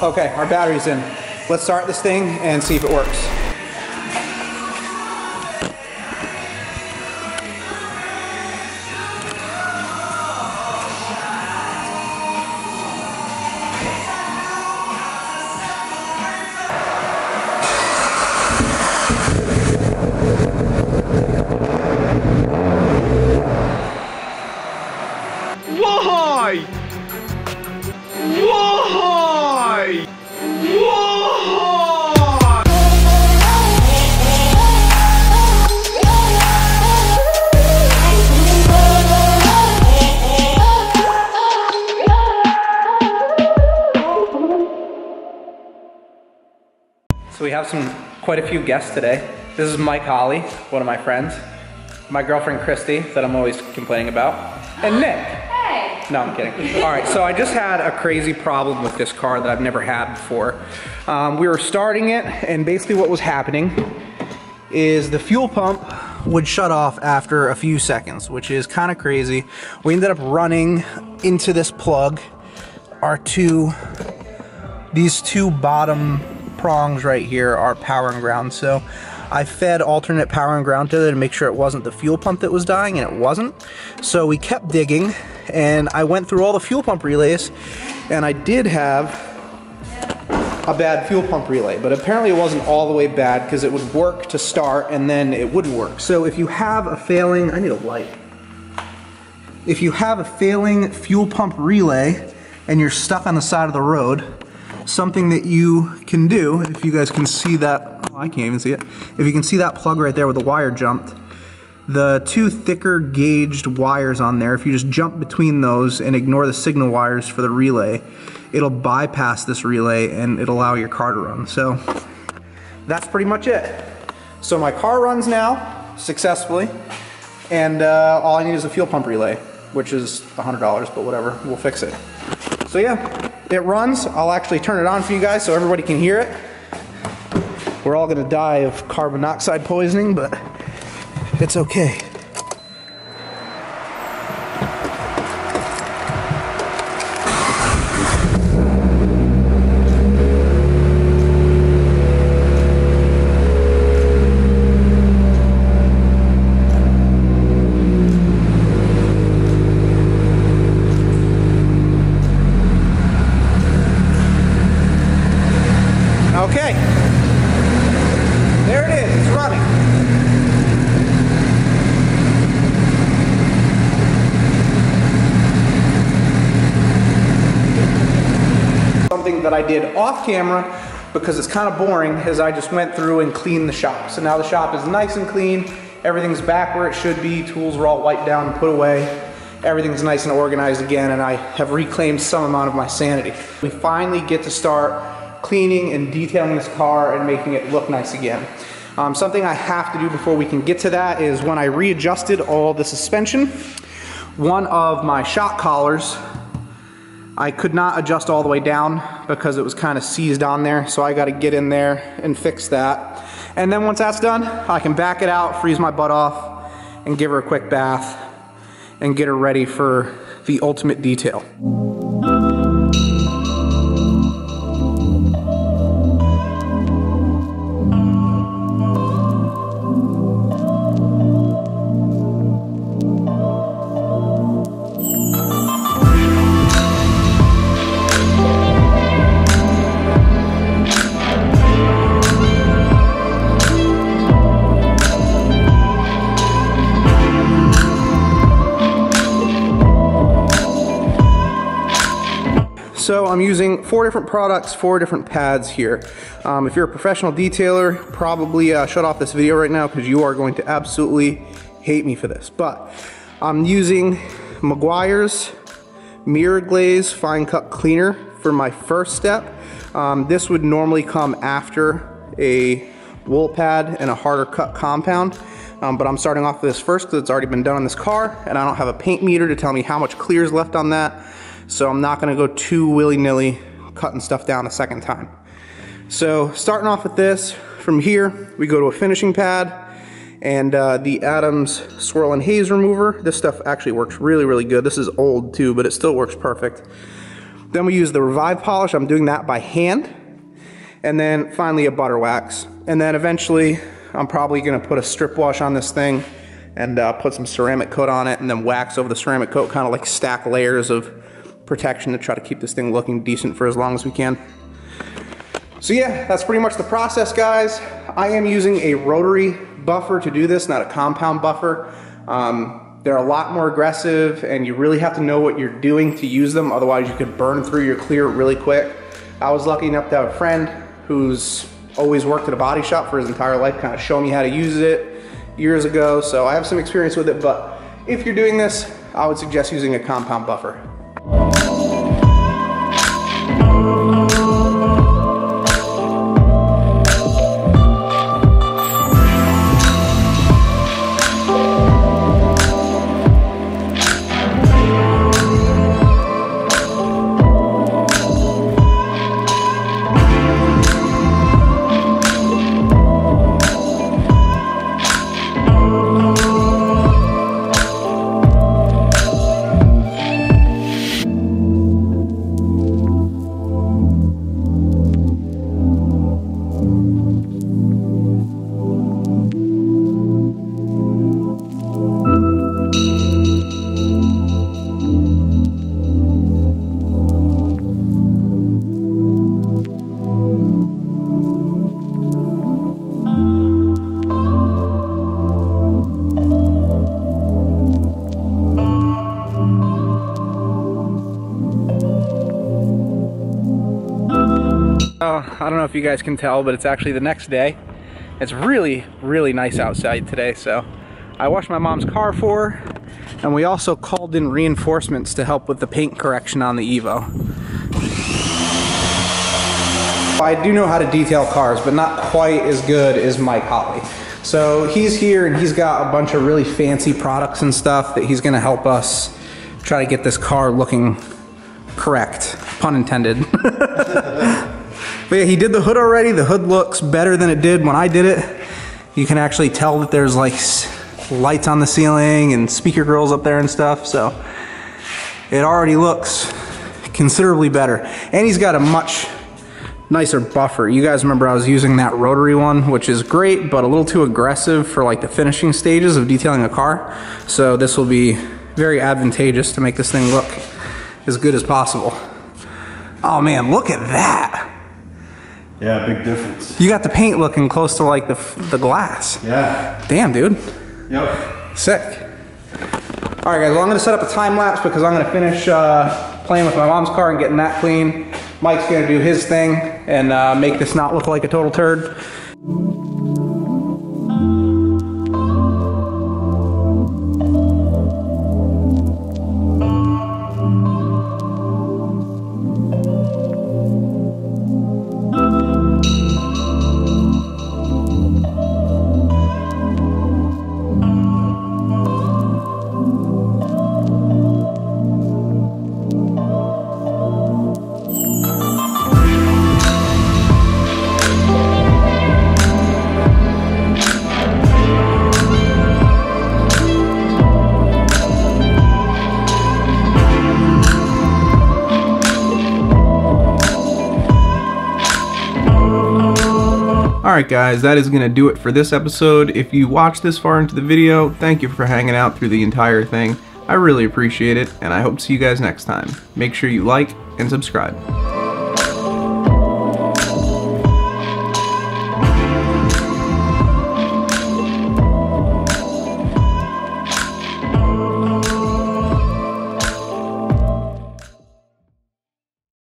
Okay, our battery's in. Let's start this thing and see if it works. Why? Why? Why? So we have quite a few guests today. This is Mike Holly, one of my friends. My girlfriend Christy, that I'm always complaining about. And Nick. Hey! No, I'm kidding. All right, so I just had a crazy problem with this car that I've never had before. We were starting it, and basically what was happening is the fuel pump would shut off after a few seconds, which is kind of crazy. We ended up running into this plug. These two bottom prongs right here are power and ground, so I fed alternate power and ground to it to make sure it wasn't the fuel pump that was dying, and it wasn't. So we kept digging, and I went through all the fuel pump relays, and I did have a bad fuel pump relay, but apparently it wasn't all the way bad because it would work to start and then it wouldn't work. So if you have a failing, I need a light. If you have a failing fuel pump relay and you're stuck on the side of the road, something that you can do, if you guys can see that, oh, I can't even see it. If you can see that plug right there where the wire jumped, the two thicker gauged wires on there, if you just jump between those and ignore the signal wires for the relay, it'll bypass this relay and it'll allow your car to run. So that's pretty much it. So my car runs now successfully, and all I need is a fuel pump relay, which is $100, but whatever, we'll fix it. So yeah, it runs. I'll actually turn it on for you guys so everybody can hear it. We're all gonna die of carbon monoxide poisoning, but it's okay. Okay, there it is, it's running. Something that I did off camera, because it's kind of boring, is I just went through and cleaned the shop. So now the shop is nice and clean, everything's back where it should be, tools are all wiped down and put away, everything's nice and organized again, and I have reclaimed some amount of my sanity. We finally get to start cleaning and detailing this car and making it look nice again. Something I have to do before we can get to that is when I readjusted all the suspension, one of my shock collars, I could not adjust all the way down because it was kind of seized on there, so I got to get in there and fix that. And then once that's done, I can back it out, freeze my butt off, and give her a quick bath and get her ready for the ultimate detail. So I'm using 4 different products, 4 different pads here. If you're a professional detailer, probably shut off this video right now because you are going to absolutely hate me for this. But I'm using Meguiar's Mirror Glaze Fine Cut Cleaner for my first step. This would normally come after a wool pad and a harder cut compound. But I'm starting off with this first because it's already been done on this car, and I don't have a paint meter to tell me how much clear is left on that. So I'm not gonna go too willy-nilly cutting stuff down a second time. So starting off with this, from here, we go to a finishing pad and the Adams Swirl and Haze Remover. This stuff actually works really, really good. This is old too, but it still works perfect. Then we use the Revive polish. I'm doing that by hand. And then finally a butter wax. And then eventually I'm probably gonna put a strip wash on this thing and put some ceramic coat on it and then wax over the ceramic coat, kind of like stack layers of protection to try to keep this thing looking decent for as long as we can. So yeah, that's pretty much the process, guys. I am using a rotary buffer to do this, not a compound buffer. They're a lot more aggressive and you really have to know what you're doing to use them, otherwise you could burn through your clear really quick. I was lucky enough to have a friend who's always worked at a body shop for his entire life, kind of show me how to use it years ago, so I have some experience with it, but if you're doing this, I would suggest using a compound buffer. I don't know if you guys can tell, but it's actually the next day. It's really, really nice outside today, so I washed my mom's car for her, and we also called in reinforcements to help with the paint correction on the Evo. I do know how to detail cars, but not quite as good as Mike Holly. So he's here and he's got a bunch of really fancy products and stuff that he's gonna help us try to get this car looking correct, pun intended. But yeah, he did the hood already. The hood looks better than it did when I did it. You can actually tell that there's like lights on the ceiling and speaker grills up there and stuff. So it already looks considerably better. And he's got a much nicer buffer. You guys remember I was using that rotary one, which is great, but a little too aggressive for like the finishing stages of detailing a car. So this will be very advantageous to make this thing look as good as possible. Oh man, look at that. Yeah, big difference. You got the paint looking close to like the glass. Yeah. Damn, dude. Yep. Sick. All right, guys, well, I'm gonna set up a time lapse because I'm gonna finish playing with my mom's car and getting that clean. Mike's gonna do his thing and make this not look like a total turd. Alright guys, that is going to do it for this episode. If you watched this far into the video, thank you for hanging out through the entire thing. I really appreciate it, and I hope to see you guys next time. Make sure you like and subscribe.